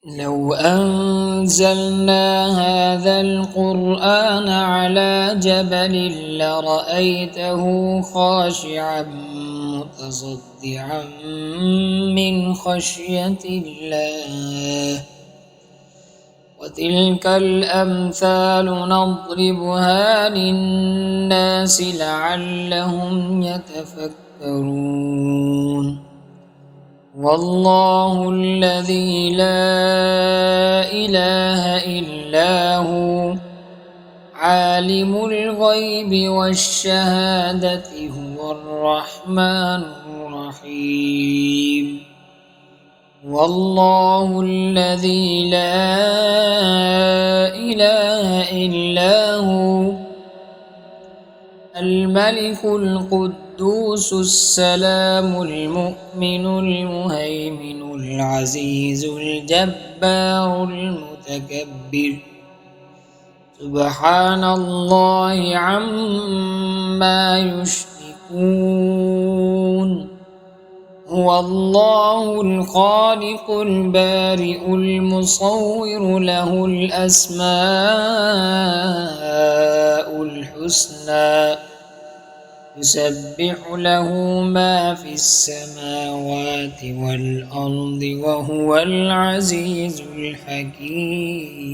لو أنزلنا هذا القرآن على جبل لرأيته خاشعا متصدعا من خشية الله وتلك الأمثال نضربها للناس لعلهم يتفكرون والله الذي لا إله إلا هو عالم الغيب والشهادة هو الرحمن الرحيم والله الذي لا إله إلا هو الملك القدوس السلام المؤمن المهيمن العزيز الجبار المتكبر سبحان الله عما يشركون هو الله الخالق البارئ المصور له الأسماء الحسنى يسبح له ما في السماوات والأرض وهو العزيز الحكيم.